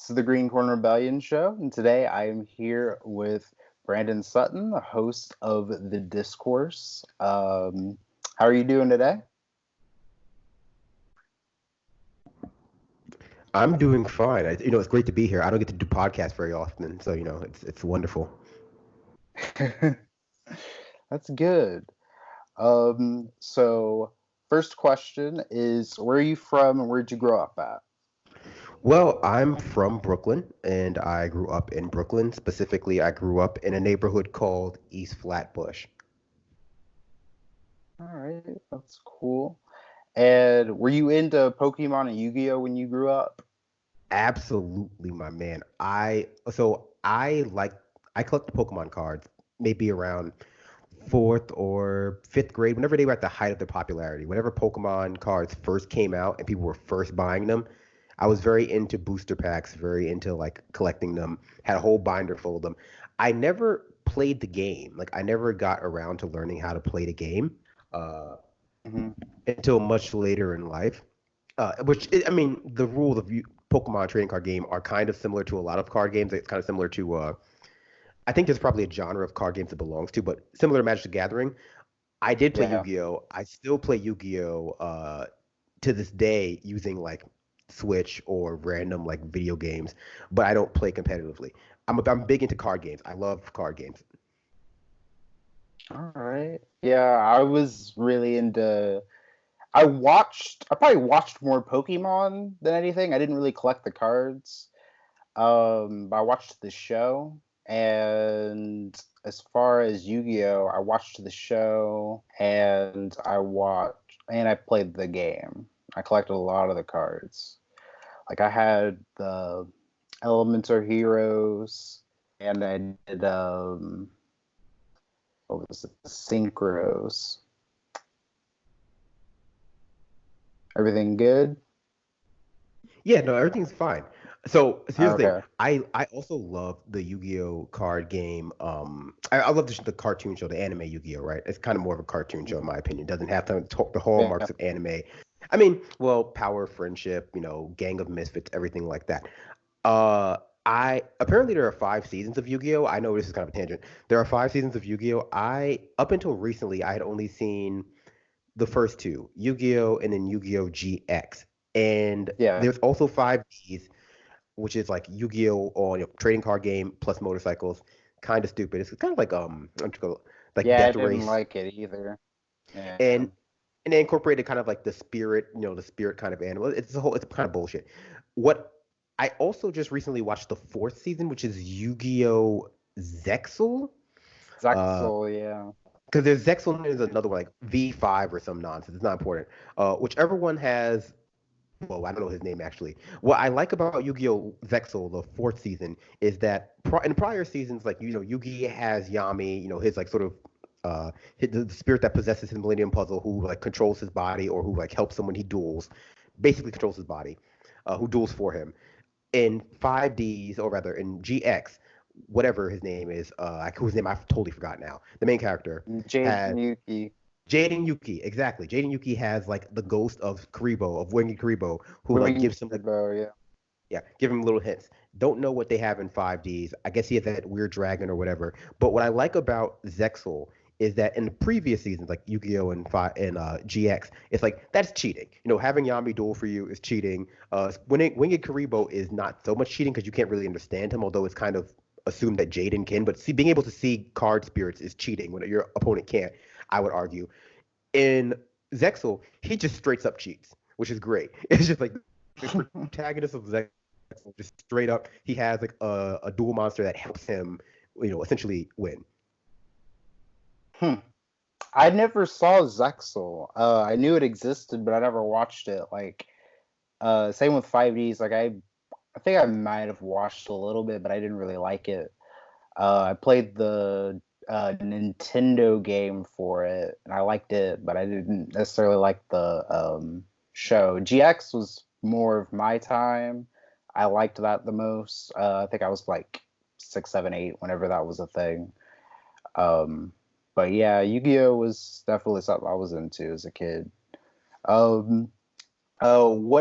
This is the Green Corner Rebellion show, and today I am here with Brandon Sutton, the host of the Discourse. How are you doing today? I'm doing fine. It's great to be here. I don't get to do podcasts very often, so it's wonderful. That's good. So first question is, where are you from and where'd you grow up at? Well, I'm from Brooklyn, and I grew up in Brooklyn. Specifically, I grew up in a neighborhood called East Flatbush. All right, that's cool. And were you into Pokemon and Yu-Gi-Oh when you grew up? Absolutely, my man. I collect the Pokemon cards maybe around fourth or fifth grade, whenever they were at the height of their popularity. Whenever Pokemon cards first came out and people were first buying them, I was very into booster packs, very into like collecting them, had a whole binder full of them. I never played the game. Like I never got around to learning how to play the game uh, Hmm. until much later in life. I mean, the rules of Pokemon trading card game are kind of similar to a lot of card games. It's kind of similar to, I think there's probably a genre of card games it belongs to, but similar to Magic the Gathering. I did play Yeah. Yu-Gi-Oh. I still play Yu-Gi-Oh. To this day using like Switch or random like video games, but I don't play competitively. I'm big into card games. I love card games. All right. Yeah, I was really into. I probably watched more Pokemon than anything. I didn't really collect the cards. But I watched the show, and as far as Yu-Gi-Oh, I watched the show, and I played the game. I collected a lot of the cards. Like I had the Elementor Heroes, and I did what was it? Synchros. Everything good? Yeah, no, everything's fine. So here's the thing. Okay. I also love the Yu-Gi-Oh card game. I love the cartoon show, the anime Yu-Gi-Oh, right? It's kind of more of a cartoon show in my opinion. It doesn't have the Yeah. hallmarks of anime. I mean, well, power, friendship, gang of misfits, everything like that. Uh, I apparently there are 5 seasons of Yu-Gi-Oh. I know this is kind of a tangent. There are 5 seasons of Yu-Gi-Oh. I up until recently I had only seen the first two, Yu-Gi-Oh and then Yu-Gi-Oh GX. And Yeah. there's also 5Ds, which is like Yu-Gi-Oh on a trading card game plus motorcycles. Kind of stupid. It's kind of like what you call it, like Yeah, I Death didn't Race, like it either. Yeah. and and they incorporated kind of like the spirit kind of animal. It's kind of bullshit. What I also just recently watched the fourth season, which is Yu-Gi-Oh Zexal. Uh, Zexal, yeah. because there's Zexal and there's another one like V5 or some nonsense. It's not important. Whichever one has. Well, I don't know his name actually. What I like about Yu-Gi-Oh! Zexal, the fourth season, is that in prior seasons, like Yugi has Yami, his like sort of the spirit that possesses his Millennium Puzzle, who like controls his body or who like helps him when he duels, basically controls his body, who duels for him. In 5Ds, or rather in GX, whatever his name is, whose name I've totally forgot now. The main character Jade has Yuki. Jaden Yuki, exactly. Jaden Yuki has like the ghost of Karibo, of Winged Karibo, who like Winged gives him like bow, yeah. yeah, give him little hints. Don't know what they have in 5Ds. I guess he has that weird dragon or whatever. But what I like about Zexal is that in the previous seasons, like Yu-Gi-Oh! And GX, it's like that's cheating. Having Yami duel for you is cheating. Winged Karibo is not so much cheating because you can't really understand him, although it's kind of assumed that Jaden can. But being able to see card spirits is cheating when your opponent can't. I would argue. In Zexal, he just straight up cheats, which is great. It's just like the protagonist of Zexal, just straight up, he has like a dual monster that helps him, essentially win. Hmm. I never saw Zexal. I knew it existed, but I never watched it. Like, same with 5Ds. Like, I think I might have watched a little bit, but I didn't really like it. I played the Nintendo game for it, and I liked it, but I didn't necessarily like the show. GX was more of my time. I liked that the most. I think I was like 6, 7, 8 whenever that was a thing. Um, but yeah, Yu-Gi-Oh was definitely something I was into as a kid. What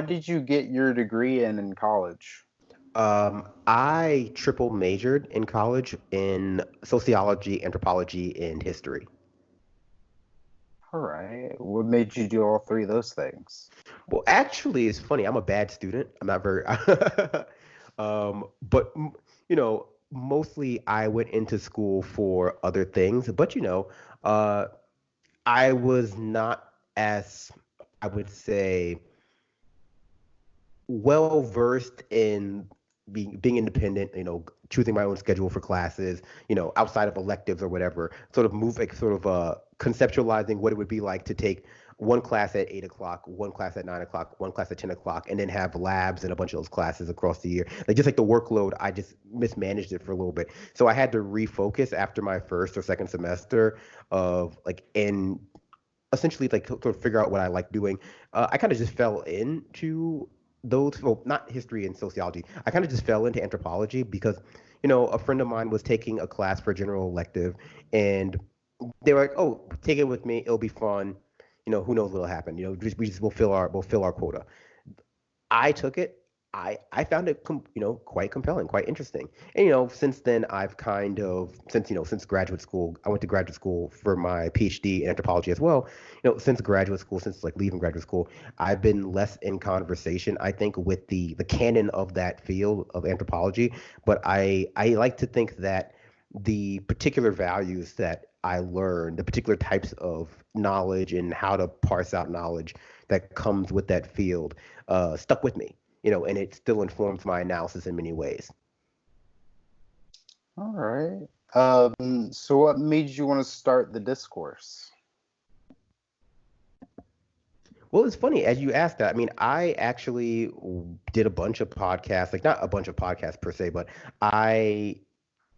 did you get your degree in college? I triple majored in college in sociology, anthropology, and history. All right. What made you do all three of those things? Well, actually, it's funny. I'm a bad student. I'm not very, but mostly I went into school for other things. But uh, I was not as, I would say, well versed in being independent, choosing my own schedule for classes, outside of electives or whatever, sort of move like sort of conceptualizing what it would be like to take one class at 8 o'clock, one class at 9 o'clock, one class at 10 o'clock, and then have labs and a bunch of those classes across the year. Like just like the workload, I just mismanaged it for a little bit. So I had to refocus after my first or second semester of like and essentially like sort of figure out what I like doing. I kind of just fell into those, well, not history and sociology. I kind of just fell into anthropology because, a friend of mine was taking a class for a general elective, and they were like, "Oh, take it with me. It'll be fun. Who knows what'll happen? We just we'll fill our quota." I took it. I found it quite compelling, quite interesting. And since then I've kind of since graduate school, I went to graduate school for my PhD in anthropology as well. Since graduate school, since like leaving graduate school, I've been less in conversation, I think, with the canon of that field of anthropology. But I like to think that the particular values that I learned, the particular types of knowledge and how to parse out knowledge that comes with that field stuck with me, and it still informs my analysis in many ways. All right. So what made you want to start the discourse? Well, it's funny as you asked that. I mean, I actually did a bunch of podcasts, like not a bunch of podcasts per se, but I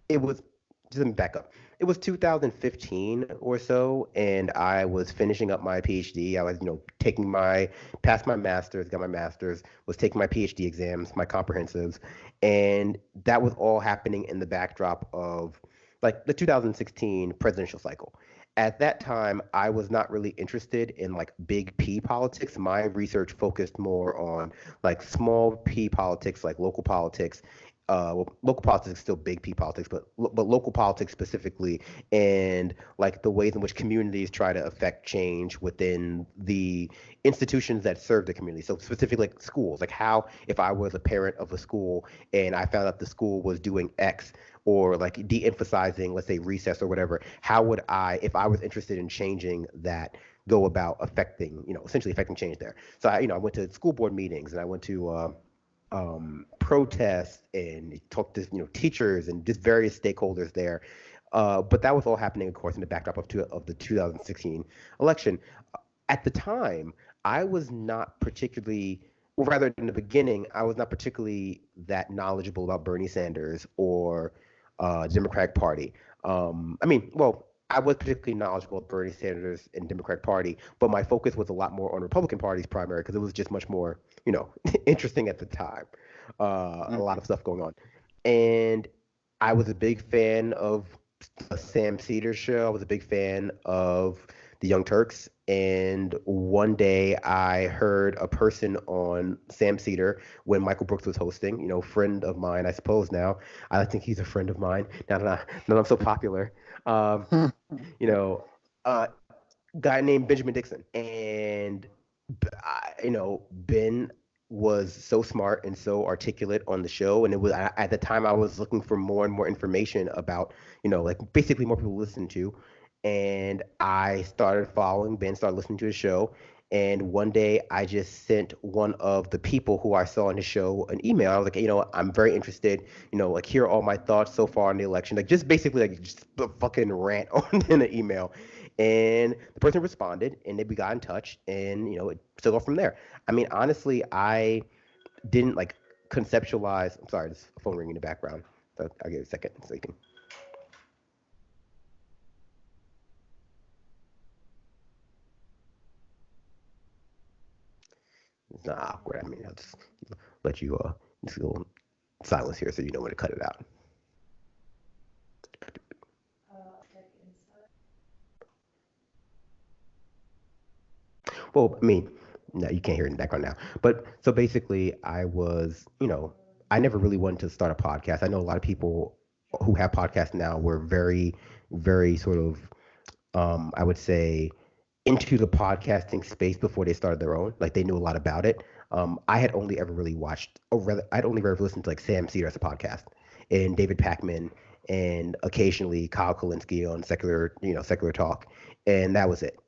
it was just let me back up. It was 2015 or so, and I was finishing up my PhD. I was, taking my passed my master's, got my master's, was taking my PhD exams, my comprehensives, and that was all happening in the backdrop of like the 2016 presidential cycle. At that time, I was not really interested in like big P politics. My research focused more on like small P politics, like local politics, well, local politics is still big P politics, but local politics specifically, and like the ways in which communities try to affect change within the institutions that serve the community. So specifically, like schools, like how if I was a parent of a school and I found out the school was doing X or like de-emphasizing, let's say recess or whatever, how would I, if I was interested in changing that, go about affecting, essentially affecting change there? So I went to school board meetings and I went to protests and talked to teachers and just various stakeholders there. But that was all happening, of course, in the backdrop of the 2016 election. At the time, I was not particularly, or rather, in the beginning, I was not particularly that knowledgeable about Bernie Sanders or Democratic Party. I mean, well, I was particularly knowledgeable of Bernie Sanders and Democratic Party, but my focus was a lot more on Republican Party's primary because it was just much more, interesting at the time. A lot Mhm. of stuff going on, and I was a big fan of the Sam Cedar show. I was a big fan of the Young Turks. And one day I heard a person on Sam Cedar when Michael Brooks was hosting, friend of mine, I suppose now. I think he's a friend of mine now that I'm so popular. Um, you know, uh, guy named Benjamin Dixon. And Ben was so smart and so articulate on the show, and it was at the time I was looking for more and more information about, like basically more people to listen to, and I started following Ben, started listening to his show, and one day I just sent one of the people who I saw on his show an email. I was like, I'm very interested, like here are all my thoughts so far on the election, like just basically like just a fucking rant on in an email, and the person responded, and we got in touch, and it still go from there. I mean, honestly, I didn't like conceptualize. I'm sorry, there's a phone ringing in the background. So I'll give it a second so you can. It's not awkward. I mean, I'll just let you just a little silence here so you know when to cut it out. Well, I mean, no, you can't hear it in the background now. But so basically, I was, I never really wanted to start a podcast. I know a lot of people who have podcasts now were very, very sort of, I would say, into the podcasting space before they started their own. Like they knew a lot about it. I had only ever really watched, or rather, I'd only ever listened to like Sam Cedar as a podcast, and David Packman, and occasionally Kyle Kalinske on secular talk, and that was it.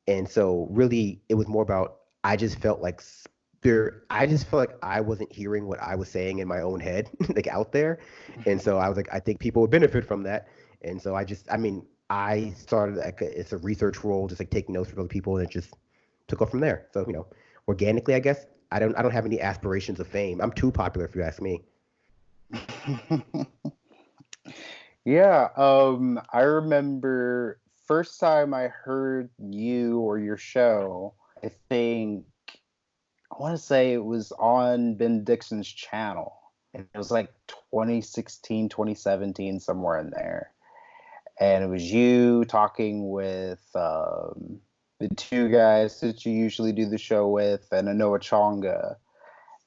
And so really, it was more about I just felt like I just felt like I wasn't hearing what I was saying in my own head, like out there. And so I was like, I think people would benefit from that. And so I mean, I started like it's a research role, just like taking notes from other people, and it just took off from there. So organically, I guess I don't have any aspirations of fame. I'm too popular, if you ask me. Yeah, I remember first time I heard you or your show, I think I want to say it was on Ben Dixon's channel. And it was like 2016, 2017, somewhere in there. And it was you talking with the two guys that you usually do the show with, and Anoa Chonga.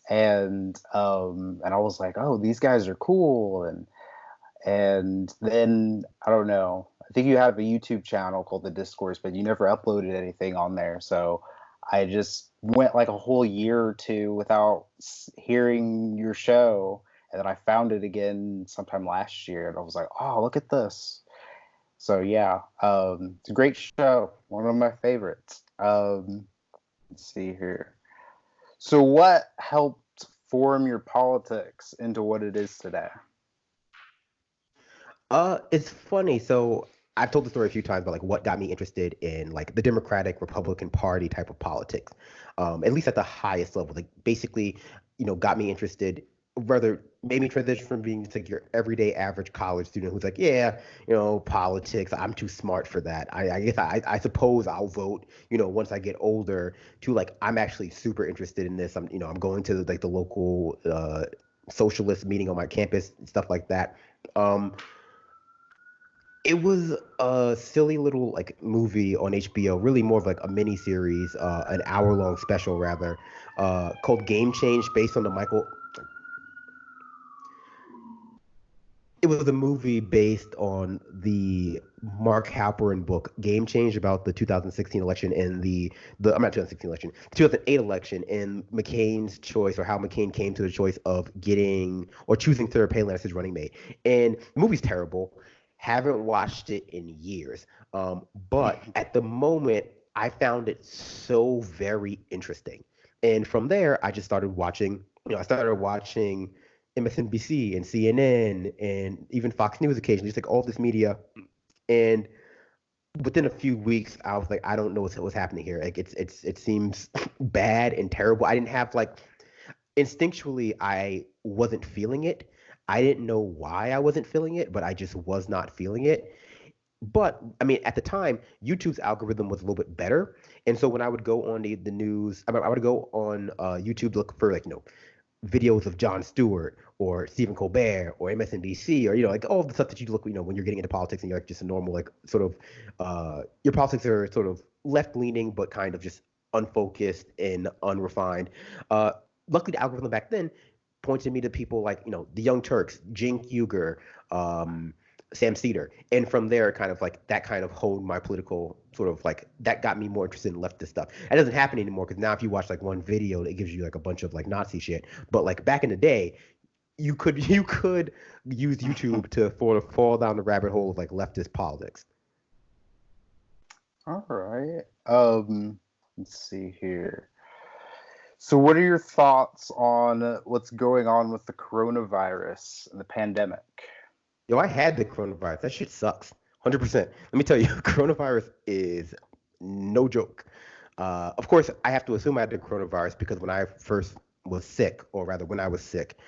And I was like, oh, these guys are cool. And then I don't know. I think you have a YouTube channel called the Discourse, but you never uploaded anything on there. So I just went like a whole year or two without hearing your show, and then I found it again sometime last year, and I was like, oh, look at this. So yeah, it's a great show, one of my favorites. Let's see here. So what helped form your politics into what it is today? It's funny. So I've told the story a few times about like what got me interested in like the Democratic Republican Party type of politics, at least at the highest level. Like basically, got me interested. Rather made me transition from being just like your everyday average college student who's like, yeah, politics. I'm too smart for that. I guess I suppose I'll vote. Once I get older, to like I'm actually super interested in this. I'm going to like the local socialist meeting on my campus and stuff like that. Um, it was a silly little like movie on HBO, really more of like a mini series, an hour long special rather, called Game Change, based on the Michael. It was a movie based on the Mark Halperin book Game Change about the 2016 election and the I'm not 2016 election, 2008 election, and McCain's choice, or how McCain came to the choice of getting or choosing Sarah Palin as his running mate. And the movie's terrible. Haven't watched it in years. But at the moment, I found it so very interesting. And from there, I just started watching. I started watching MSNBC and CNN and even Fox News occasionally, just like all this media. And within a few weeks, I was like, I don't know what's happening here. Like it seems bad and terrible. I didn't have like instinctually, I wasn't feeling it. I didn't know why I wasn't feeling it, but I just was not feeling it. But I mean, at the time, YouTube's algorithm was a little bit better, and so when I would go on the news, I would go on YouTube to look for like videos of Jon Stewart or Stephen Colbert or MSNBC, or like all the stuff that you look when you're getting into politics and you're like just a normal like sort of your politics are sort of left leaning but kind of just unfocused and unrefined. Uh, Luckily, the algorithm back then pointed me to people like the Young Turks, Cenk Uygur, um, Sam Cedar, and from there, kind of like that kind of honed my political sort of like that got me more interested in leftist stuff. That doesn't happen anymore because now if you watch like one video, it gives you like a bunch of like Nazi shit. But like back in the day, you could use YouTube to fall down the rabbit hole of like leftist politics. All right. Let's see here. So, what are your thoughts on what's going on with the coronavirus and the pandemic? Yo, I had the coronavirus. That shit sucks. 100%. Let me tell you, coronavirus is no joke. Of course, I have to assume I had the coronavirus because when I first was sick, or rather when I was sick,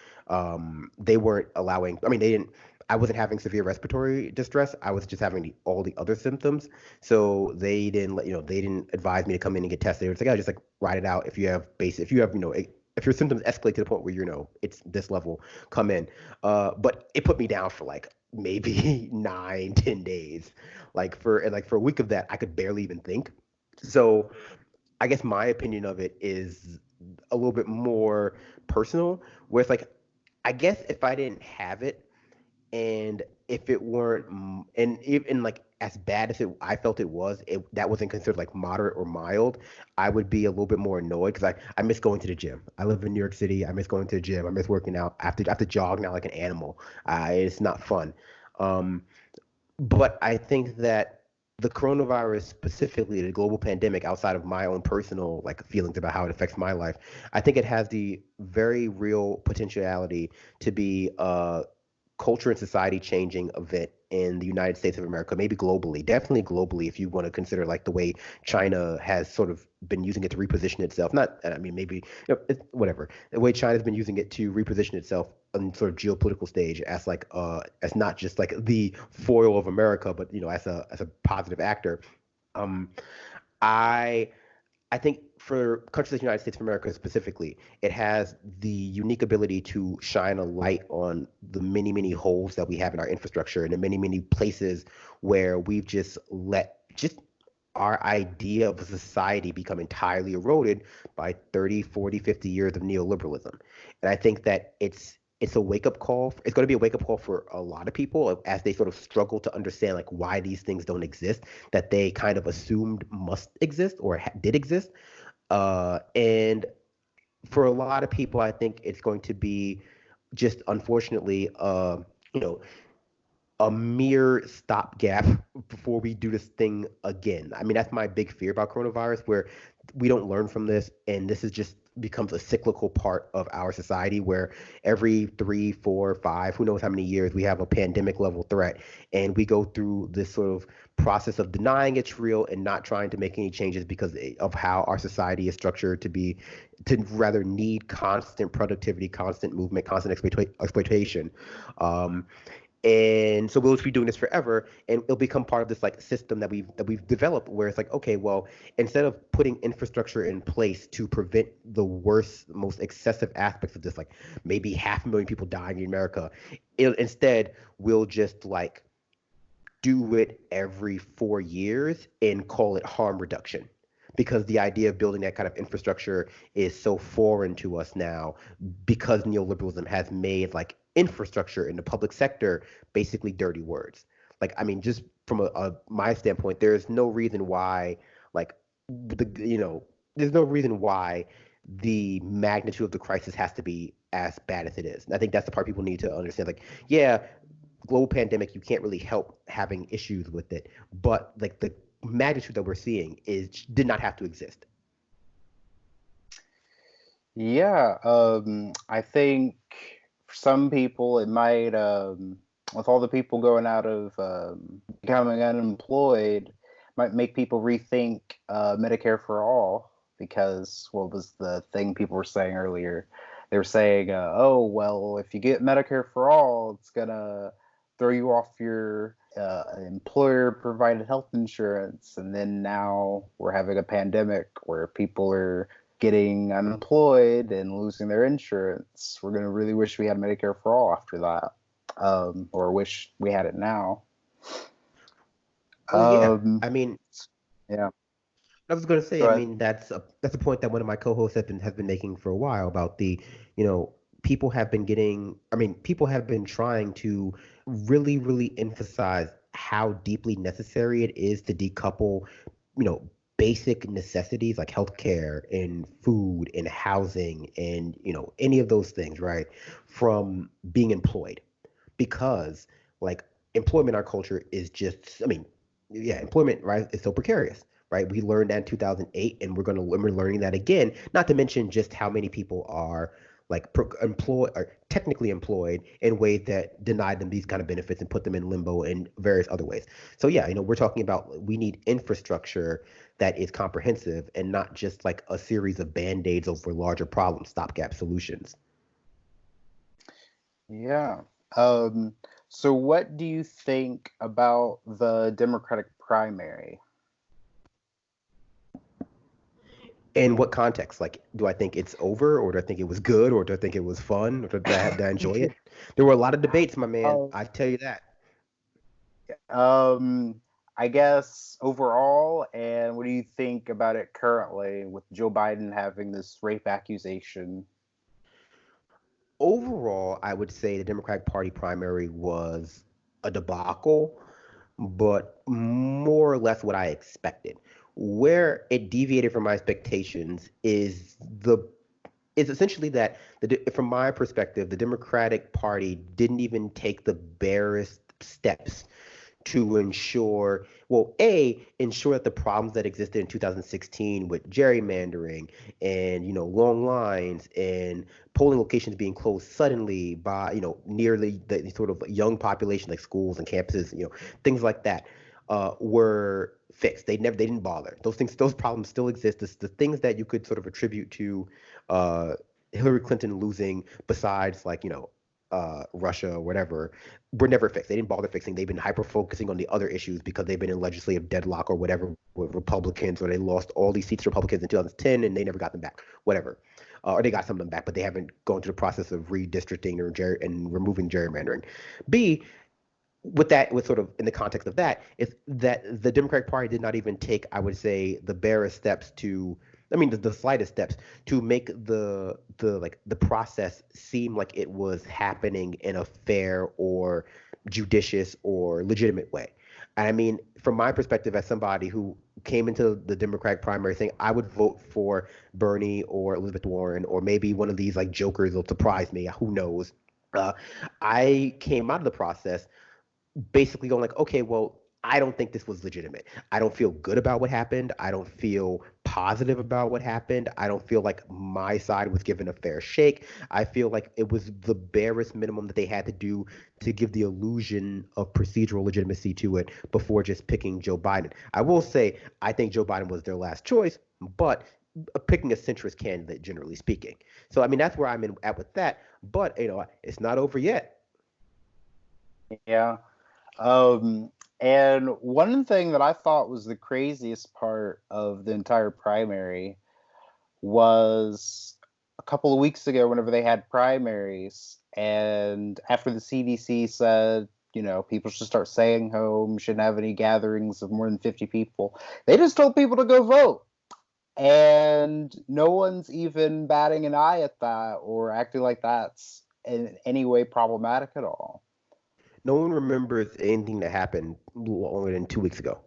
they weren't allowing, I mean, they didn't, I wasn't having severe respiratory distress. I was just having all the other symptoms. So they didn't they didn't advise me to come in and get tested. It's like, I just like ride it out. If you have, if your symptoms escalate to the point where it's this level, come in. But it put me down for like maybe 9, 10 days. Like for a week of that, I could barely even think. So I guess my opinion of it is a little bit more personal, where it's like I guess if I didn't have it, and if it weren't, and even like as bad as I felt it was, that wasn't considered like moderate or mild, I would be a little bit more annoyed because I miss going to the gym. I live in New York City. I miss going to the gym. I miss working out. I have to jog now like an animal. It's not fun. Um, but I think that the coronavirus, specifically the global pandemic, outside of my own personal like feelings about how it affects my life, I think it has the very real potentiality to be culture and society changing event in the United States of America, maybe globally, definitely globally, if you want to consider like the way China has sort of been using it to reposition itself. Not, I mean, maybe whatever the way China's been using it to reposition itself on sort of geopolitical stage as like as not just like the foil of America, but as a positive actor. Um, I I think for countries like the United States of America specifically, it has the unique ability to shine a light on the many, many holes that we have in our infrastructure and the many, many places where we've just let just our idea of a society become entirely eroded by 30, 40, 50 years of neoliberalism. And I think that it's a wake up call. It's going to be a wake up call for a lot of people as they sort of struggle to understand like why these things don't exist that they kind of assumed must exist or did exist. And for a lot of people, I think it's going to be just unfortunately, you know, a mere stopgap before we do this thing again. I mean, that's my big fear about coronavirus, where we don't learn from this, and this is just becomes a cyclical part of our society where every 3, 4, 5, who knows how many years we have a pandemic level threat, and we go through this sort of process of denying it's real and not trying to make any changes because of how our society is structured to rather need constant productivity, constant movement, constant exploitation. Um, and so we'll just be doing this forever, and it'll become part of this like system that we've developed, where it's like, okay, well, instead of putting infrastructure in place to prevent the worst, most excessive aspects of this, like maybe 500,000 people dying in America, instead we'll just like do it every 4 years and call it harm reduction, because the idea of building that kind of infrastructure is so foreign to us now, because neoliberalism has made like infrastructure in the public sector basically dirty words. Like, I mean, just from my standpoint, there's no reason why like there's no reason why the magnitude of the crisis has to be as bad as it is. And I think that's the part people need to understand. Like, yeah, global pandemic, you can't really help having issues with it, but like the magnitude that we're seeing is did not have to exist. Yeah, I think for some people it might, with all the people going out of becoming unemployed, might make people rethink Medicare for all, because what was the thing people were saying earlier? They were saying, oh, well, if you get Medicare for all, it's gonna throw you off your employer provided health insurance. And then now we're having a pandemic where people are getting unemployed and losing their insurance. We're going to really wish we had Medicare for all after that, or wish we had it now. Oh yeah, Um, I mean, yeah, I was going to say, go I ahead. mean, that's a point that one of my co-hosts has been making for a while about you know, people have been getting, I mean, people have been trying to really, really emphasize how deeply necessary it is to decouple, you know, basic necessities like healthcare and food and housing and any of those things, right, from being employed, because like employment in our culture is just, I mean, yeah, employment, right, is so precarious, right? We learned that in 2008, and we're learning that again, not to mention just how many people are like employed or technically employed in ways that denied them these kind of benefits and put them in limbo in various other ways. So yeah, we're talking about we need infrastructure that is comprehensive and not just like a series of band-aids over larger problems, stopgap solutions. Yeah. Um, so what do you think about the Democratic primary? In what context? Like, do I think it's over, or do I think it was good, or do I think it was fun, or did I enjoy it? There were a lot of debates, my man. Um, I tell you that. Um, I guess overall, and what do you think about it currently with Joe Biden having this rape accusation? Overall, I would say the Democratic Party primary was a debacle, but more or less what I expected. Where it deviated from my expectations is essentially that from my perspective, the Democratic Party didn't even take the barest steps to ensure, well, ensure that the problems that existed in 2016 with gerrymandering and, long lines and polling locations being closed suddenly by, nearly the sort of young population, like schools and campuses, things like that, were fixed. They didn't bother. Those problems still exist. The things that you could sort of attribute to uh, Hillary Clinton losing, besides like, Russia or whatever, were never fixed. They didn't bother fixing. They've been hyper focusing on the other issues because they've been in legislative deadlock or whatever with Republicans, or they lost all these seats to Republicans in 2010 and they never got them back, whatever. Or they got some of them back, but they haven't gone through the process of redistricting and removing gerrymandering. B, with sort of in the context of that, is that the Democratic Party did not even take, I would say, the barest steps to, I mean, the slightest steps to make the process seem like it was happening in a fair or judicious or legitimate way. And I mean, from my perspective, as somebody who came into the Democratic primary saying I would vote for Bernie or Elizabeth Warren or maybe one of these like jokers will surprise me, who knows? Uh, I came out of the process basically going like, okay, well, I don't think this was legitimate. I don't feel good about what happened. I don't feel positive about what happened. I don't feel like my side was given a fair shake. I feel like it was the barest minimum that they had to do to give the illusion of procedural legitimacy to it before just picking Joe Biden. I will say, I think Joe Biden was their last choice, but picking a centrist candidate, generally speaking. So, I mean, that's where at with that. But, it's not over yet. Yeah. Um, and one thing that I thought was the craziest part of the entire primary was a couple of weeks ago, whenever they had primaries, and after the CDC said, people should start staying home, shouldn't have any gatherings of more than 50 people, they just told people to go vote. And no one's even batting an eye at that or acting like that's in any way problematic at all. No one remembers anything that happened longer than 2 weeks ago.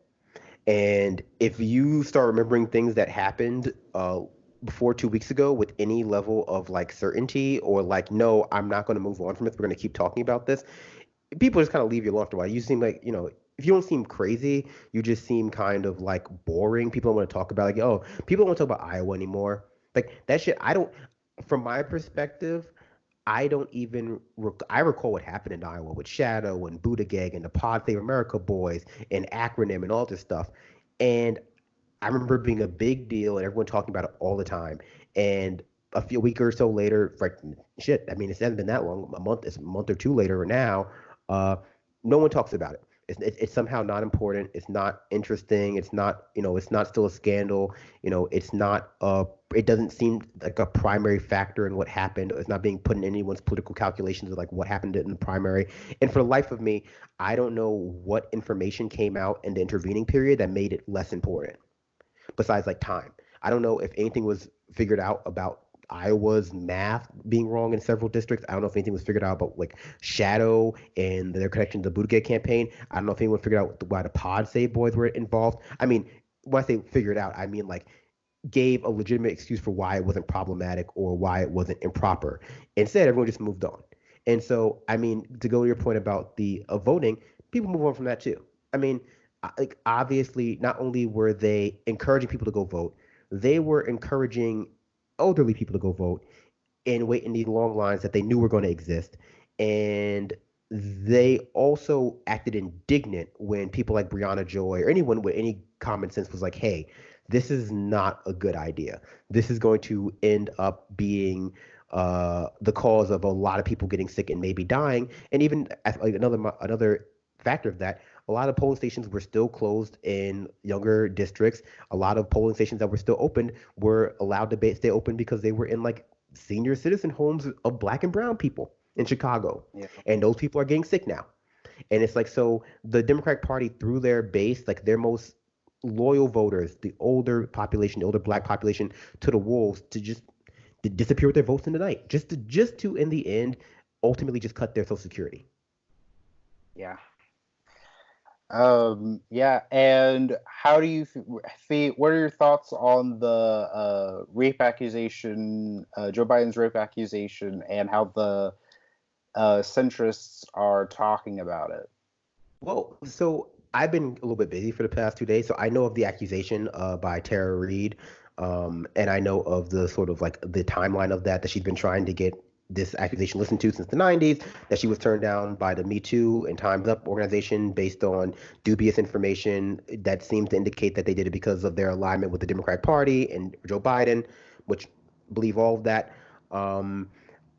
And if you start remembering things that happened before 2 weeks ago with any level of like certainty, or like, no, I'm not going to move on from this, we're going to keep talking about this, people just kind of leave you alone after a while. You seem like, if you don't seem crazy, you just seem kind of like boring. People don't want to talk about, like, oh, people don't want to talk about Iowa anymore. Like that shit, I don't, from my perspective, I don't even I recall what happened in Iowa with Shadow and Buttigieg and the Pod Save America boys and acronym and all this stuff. And I remember it being a big deal and everyone talking about it all the time. And a week or so later, like shit, I mean, it hasn't been that long, it's a month or two later now. Uh, no one talks about it. It's somehow not important. It's not interesting. It's not, it's not still a scandal. It's not it doesn't seem like a primary factor in what happened. It's not being put in anyone's political calculations of like what happened in the primary. And for the life of me, I don't know what information came out in the intervening period that made it less important besides like time. I don't know if anything was figured out about Iowa's math being wrong in several districts. I don't know if anything was figured out about like Shadow and their connection to the Buttigieg campaign. I don't know if anyone figured out why the Pod Save boys were involved. I mean, when I say figured out, I mean like gave a legitimate excuse for why it wasn't problematic or why it wasn't improper. Instead, everyone just moved on. And so, I mean, to go to your point about the voting, people move on from that too. I mean, like obviously, not only were they encouraging people to go vote, they were encouraging elderly people to go vote and wait in these long lines that they knew were going to exist. And they also acted indignant when people like Brianna Joy or anyone with any common sense was like, hey, this is not a good idea. This is going to end up being the cause of a lot of people getting sick and maybe dying. And even like another factor of that, a lot of polling stations were still closed in younger districts. A lot of polling stations that were still open were allowed to stay open because they were in like senior citizen homes of black and brown people in Chicago. Yeah. And those people are getting sick now. And it's like, so the Democratic Party threw their base, like their most loyal voters, the older population, the older black population, to the wolves to just to disappear with their votes in the night, just to in the end ultimately just cut their Social Security. Yeah. Yeah, and how do you feel? What are your thoughts on the rape accusation, Joe Biden's rape accusation, and how the centrists are talking about it? Well, so I've been a little bit busy for the past 2 days, so I know of the accusation by Tara Reid, and I know of the sort of like the timeline of that she's been trying to get this accusation listened to since the 90s, that she was turned down by the Me Too and Time's Up organization based on dubious information that seems to indicate that they did it because of their alignment with the Democratic Party and Joe Biden, which believe all of that. Um,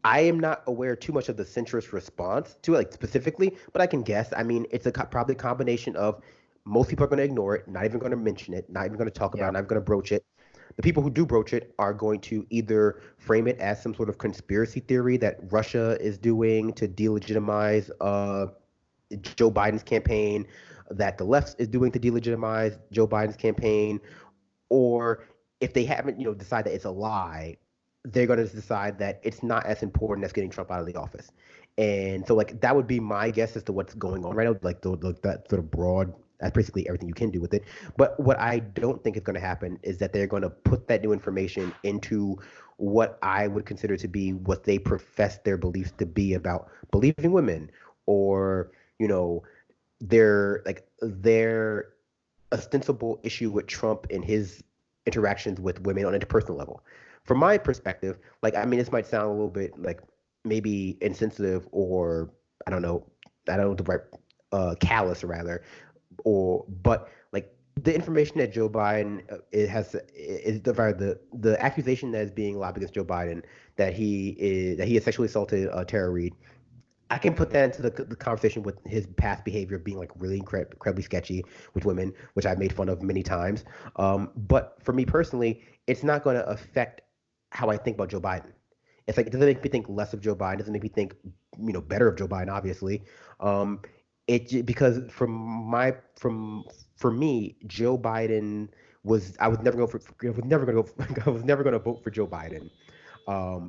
I am not aware too much of the centrist response to it, like specifically, but I can guess. I mean, it's probably a combination of most people are going to ignore it, not even going to mention it, not even going to talk about it, Yeah. not even going to broach it. The people who do broach it are going to either frame it as some sort of conspiracy theory that Russia is doing to delegitimize Joe Biden's campaign, that the left is doing to delegitimize Joe Biden's campaign, or if they haven't, decide that it's a lie, they're going to decide that it's not as important as getting Trump out of the office. And so, like, that would be my guess as to what's going on right now, like that sort of broad. That's basically everything you can do with it. But what I don't think is going to happen is that they're going to put that new information into what I would consider to be what they profess their beliefs to be about believing women, or you know their ostensible issue with Trump and his interactions with women on a personal level. From my perspective, like, I mean, this might sound a little bit like maybe insensitive, or I don't know, I don't know the right callous rather, or but like the information that Joe Biden it has is the accusation that is being lobbed against Joe Biden, that he has sexually assaulted Tara Reid. I can put that into the conversation with his past behavior being like really incredibly sketchy with women, which I've made fun of many times. But for me personally, it's not going to affect how I think about Joe Biden. It's like, it doesn't make me think less of Joe Biden. It doesn't make me think, better of Joe Biden. Obviously, um, because for me, Joe Biden was I was never going for I was never going to go I was never going to vote for Joe Biden,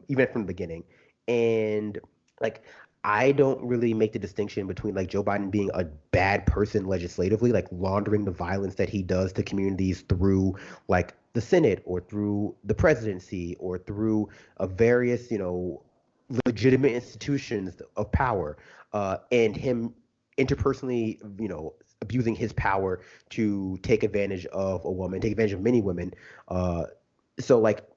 even from the beginning. And like, I don't really make the distinction between like Joe Biden being a bad person legislatively, like laundering the violence that he does to communities through like the Senate or through the presidency or through various, legitimate institutions of power, and him interpersonally, abusing his power to take advantage of a woman, take advantage of many women. Uh, so like,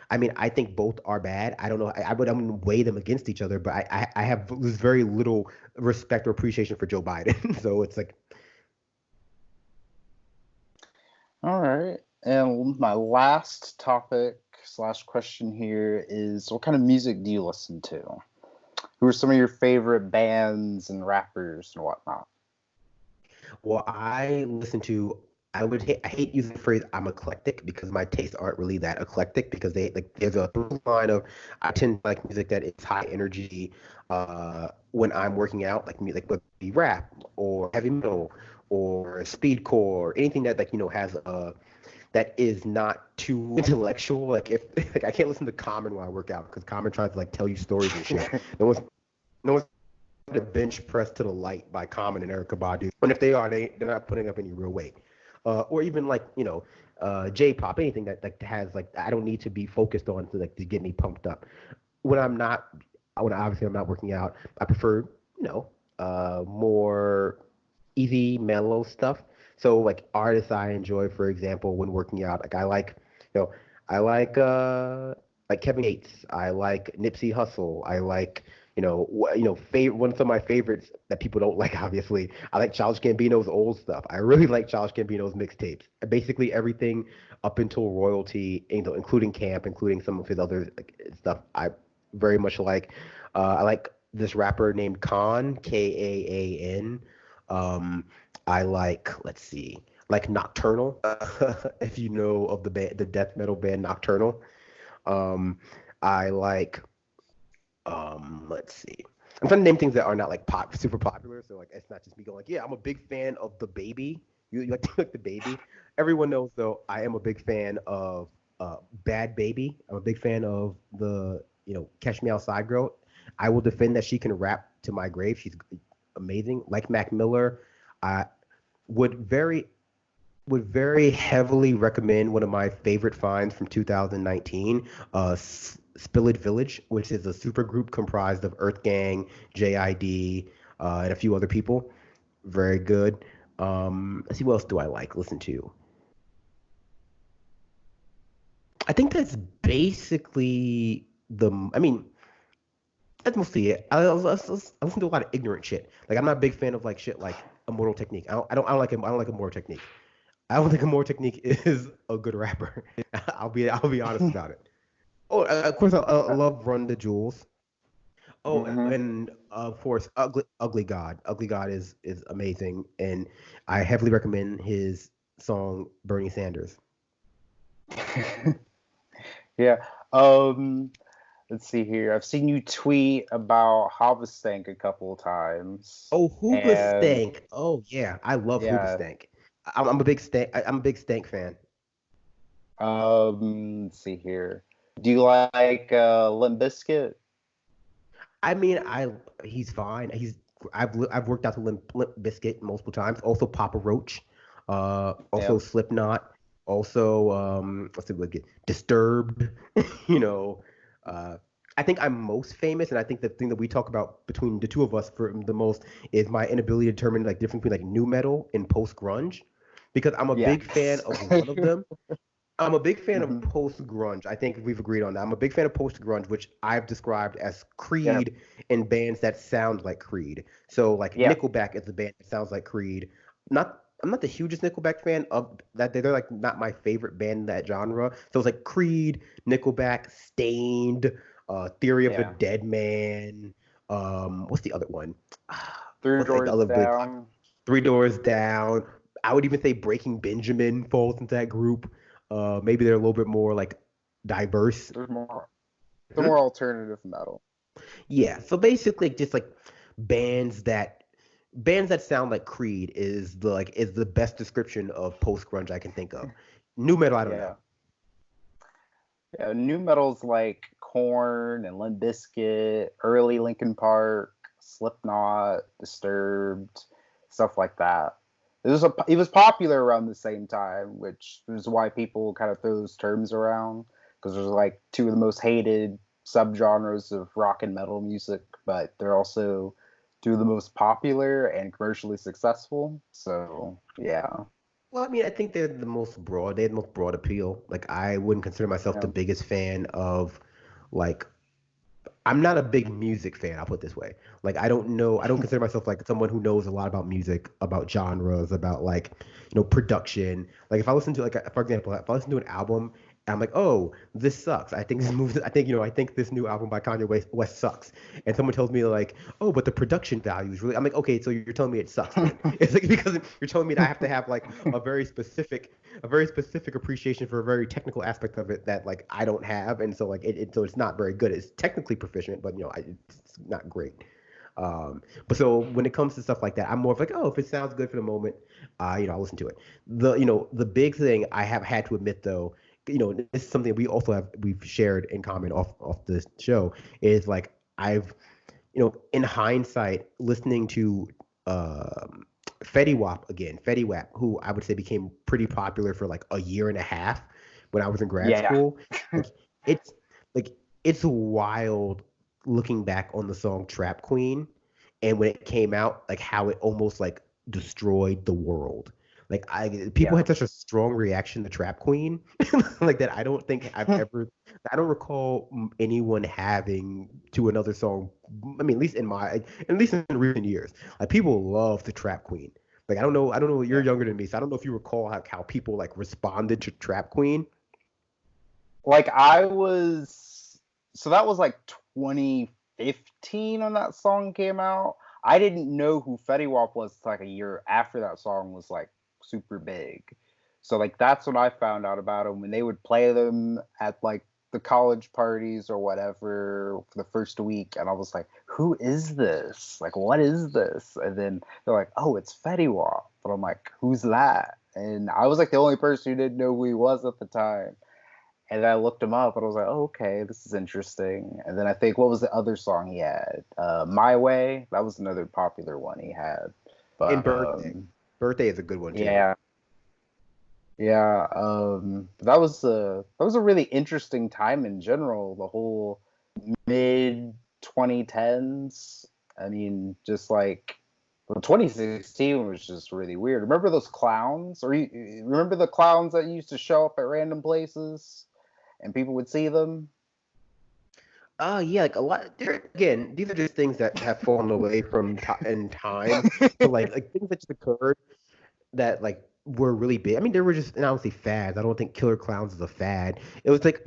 I mean, I think both are bad. I don't know. I'm gonna weigh them against each other, but I have very little respect or appreciation for Joe Biden. So it's like, All right. And my last topic slash question here is, what kind of music do you listen to? Who are some of your favorite bands and rappers and whatnot? well, I listen to. I hate using the phrase "I'm eclectic" because my tastes aren't really that eclectic, because they like there's a through line of I tend to like music that is high energy when I'm working out, like music would be rap or heavy metal or speedcore, or anything that like has that is not too intellectual. Like, if like I can't listen to Common while I work out because Common tries to like tell you stories and shit. No one's to bench press to the light by Common and Erica Badu. And if they are, they're not putting up any real weight. Or even like J-pop, anything that has like I don't need to be focused on to get me pumped up. When I'm not, when obviously I'm not working out, I prefer more easy mellow stuff. So like artists I enjoy, for example, when working out, like you know I like Kevin Gates, I like Nipsey Hussle, I like one of my favorites that people don't like, obviously. I like Childish Gambino's old stuff. I really like Childish Gambino's mixtapes. Basically everything up until Royalty, including Camp, including some of his other like, stuff. I very much like. I like this rapper named Khan, Kaaan. Um, I like, let's see, like Nocturnal, if you know of the death metal band Nocturnal. Um, I like, let's see. I'm trying to name things that are not like super popular, so like it's not just me going like, yeah, I'm a big fan of the Baby. You like, like the Baby. Everyone knows though, I am a big fan of Bad Baby. I'm a big fan of the Catch Me Outside girl. I will defend that she can rap to my grave. She's amazing. Like Mac Miller, I would very heavily recommend one of my favorite finds from 2019, Spillage Village, which is a supergroup comprised of Earth Gang, JID, and a few other people. Very good. Let's see, what else do I like? Listen to. I think that's basically the. I mean, that's mostly it. I listen to a lot of ignorant shit. Like I'm not a big fan of like shit like Immortal Technique. I don't like Immortal Technique. I don't think Immortal Technique is a good rapper. I'll be honest about it. Oh, of course I love Run the Jewels. Oh, Hmm. and of course Ugly God. Ugly God is amazing, and I heavily recommend his song Bernie Sanders. Yeah. Um, let's see here. I've seen you tweet about Havastank a couple of times, Oh, Hooba and Stank. Oh yeah, I love Hooba yeah. Stank. I'm a big stank. I'm a big stank fan. Let's see here. Do you like Limp Bizkit? I mean, he's fine. I've worked out to Limp Biscuit multiple times. Also Papa Roach, Yeah. also Slipknot, also what's it like Disturbed. you know, uh, I think I'm most famous, and I think the thing that we talk about between the two of us for the most is my inability to determine like difference between like new metal and post grunge, because I'm a big fan Yes. of one of them. I'm a big fan of Hmm. post grunge. I think we've agreed on that. I'm a big fan of post grunge, which I've described as Yeah. Creed and bands that sound like Creed. So like Yeah. Nickelback is a band that sounds like Creed. Not I'm not the hugest Nickelback fan of that. They're like not my favorite band in that genre. So it's like Creed, Nickelback, Stained, Theory of a Yeah. Dead Man. What's the other one? Three What's like the Doors other big Down. Three Doors Down. I would even say Breaking Benjamin falls into that group. Maybe they're a little bit more like diverse. There's more. Some Hmm? more alternative metal. Yeah. So basically, just like bands that bands that sound like Creed is the best description of post grunge I can think of. New metal, I don't know. Yeah. Yeah. New metal's like Korn and Limp Bizkit, early Linkin Park, Slipknot, Disturbed, stuff like that. It was popular around the same time, which is why people kind of throw those terms around because there's like two of the most hated subgenres of rock and metal music, but they're also two of the most popular and commercially successful. So yeah, Well, I mean, I think they're the most broad. They have the most broad appeal. Like, I wouldn't consider myself the yeah, biggest fan of like I'm not a big music fan, I'll put it this way. Like I don't consider myself like someone who knows a lot about music, about genres, about like, production. Like if I listen to like for example, if I listen to an album and I'm like, "Oh, this sucks. I think this new album by Kanye West sucks." And someone tells me like, "Oh, but the production value is really." I'm like, "Okay, so you're telling me it sucks then." It's like because you're telling me that I have to have like a very specific appreciation for a very technical aspect of it that like I don't have, and so like so it's not very good. It's technically proficient, but it's not great. But so when it comes to stuff like that, I'm more of like, oh, if it sounds good for the moment, I'll listen to it. The big thing I have had to admit though, this is something we've shared in common off this show is like I've in hindsight, listening to um, Fetty Wap again, Fetty Wap, who I would say became pretty popular for like a year and a half when I was in grad yeah, school. Like it's like it's wild looking back on the song Trap Queen and when it came out, like how it almost like destroyed the world. Like people yeah. had such a strong reaction to Trap Queen, like that. I don't recall anyone having to another song. I mean, at least in recent years, like people love the Trap Queen. Like I don't know. You're Yeah. younger than me, so I don't know if you recall how people like responded to Trap Queen. Like I was, so that was like 2015 when that song came out. I didn't know who Fetty Wap was like a year after that song was like super big. So like that's when I found out about him when they would play them at like the college parties or whatever for the first week, and I was like, "Who is this? Like, what is this?" And then they're like, "Oh, it's Fetty Wap," but I'm like, "Who's that?" And I was like the only person who didn't know who he was at the time. And then I looked him up and I was like, oh, okay, this is interesting. And then I think, what was the other song he had? My Way. That was another popular one he had. And But Birthday. Birthday is a good one too. yeah, yeah. That was a really interesting time in general. The whole mid 2010s. I mean, just like, well, 2016 was just really weird. Remember those clowns? Or you remember the clowns that used to show up at random places and people would see them? Yeah, like a lot. Again, these are just things that have fallen away from in time, but like things that just occurred that like were really big. I mean, they were just, and I don't say fads. I don't think Killer Clowns is a fad. It was like,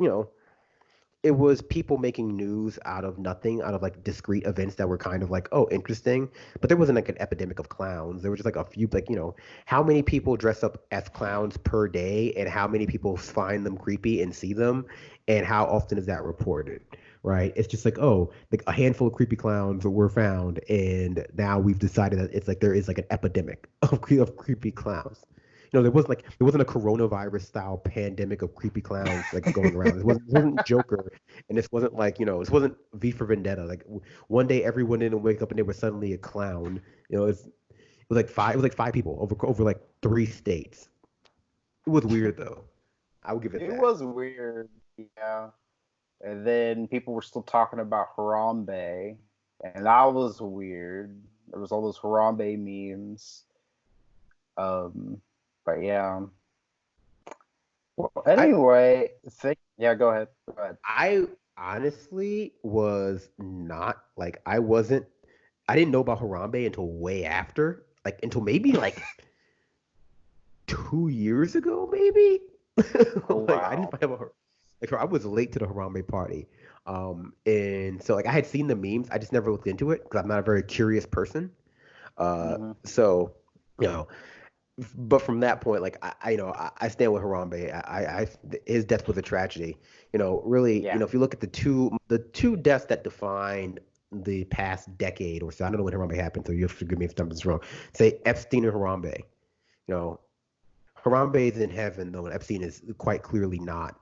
it was people making news out of nothing, out of like discrete events that were kind of like, oh, interesting. But there wasn't like an epidemic of clowns. There were just like a few, like, how many people dress up as clowns per day and how many people find them creepy and see them and how often is that reported? Right? It's just like, oh, like a handful of creepy clowns were found, and now we've decided that it's like there is like an epidemic of creepy clowns. There wasn't a coronavirus style pandemic of creepy clowns like going around. It wasn't Joker, and this wasn't like this wasn't V for Vendetta. Like one day everyone didn't wake up and they were suddenly a clown. It was like five people over like 3 states. It was weird though. I would give it It that. was weird, yeah. And then people were still talking about Harambe, and that was weird. There was all those Harambe memes. Um, but yeah. Well, I anyway, yeah, go ahead. Go ahead. I honestly was not like I didn't know about Harambe until way after, like until maybe like 2 years ago, maybe. Oh Like I didn't wow. find out like I was late to the Harambe party, and so like I had seen the memes, I just never looked into it because I'm not a very curious person. Hmm. So you know, but from that point, like I stand with Harambe. His death was a tragedy. Really, Yeah. if you look at the two deaths that defined the past decade or so, I don't know when Harambe happened, so you have to forgive me if something's wrong. Say Epstein and Harambe. You know, Harambe is in heaven though, and Epstein is quite clearly not.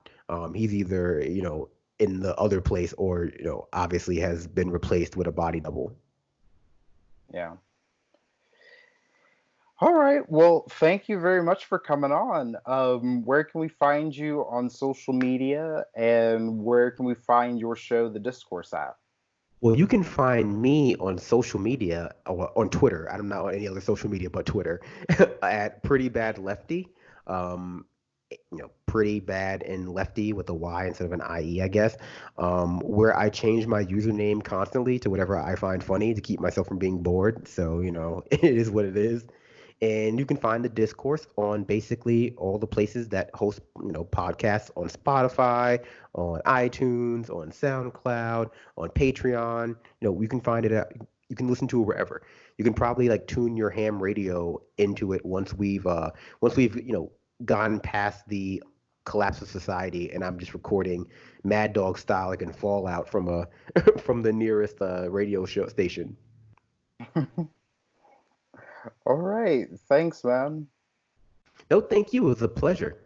He's either in the other place or obviously has been replaced with a body double. Yeah. All right. Well, thank you very much for coming on. Where can we find you on social media, and where can we find your show, The Discourse at? Well, you can find me on social media or on Twitter. I'm not on any other social media but Twitter at Pretty Bad Lefty. Pretty bad and lefty with a Y instead of an IE, I guess. Where I change my username constantly to whatever I find funny to keep myself from being bored. So, it is what it is. And you can find the discourse on basically all the places that host, podcasts on Spotify, on iTunes, on SoundCloud, on Patreon. You can find it at, you can listen to it wherever. You can probably like tune your ham radio into it once we've gone past the collapse of society and I'm just recording Mad Dog style like in Fallout from a from the nearest radio show station. All right. Thanks, man. No, thank you. It was a pleasure.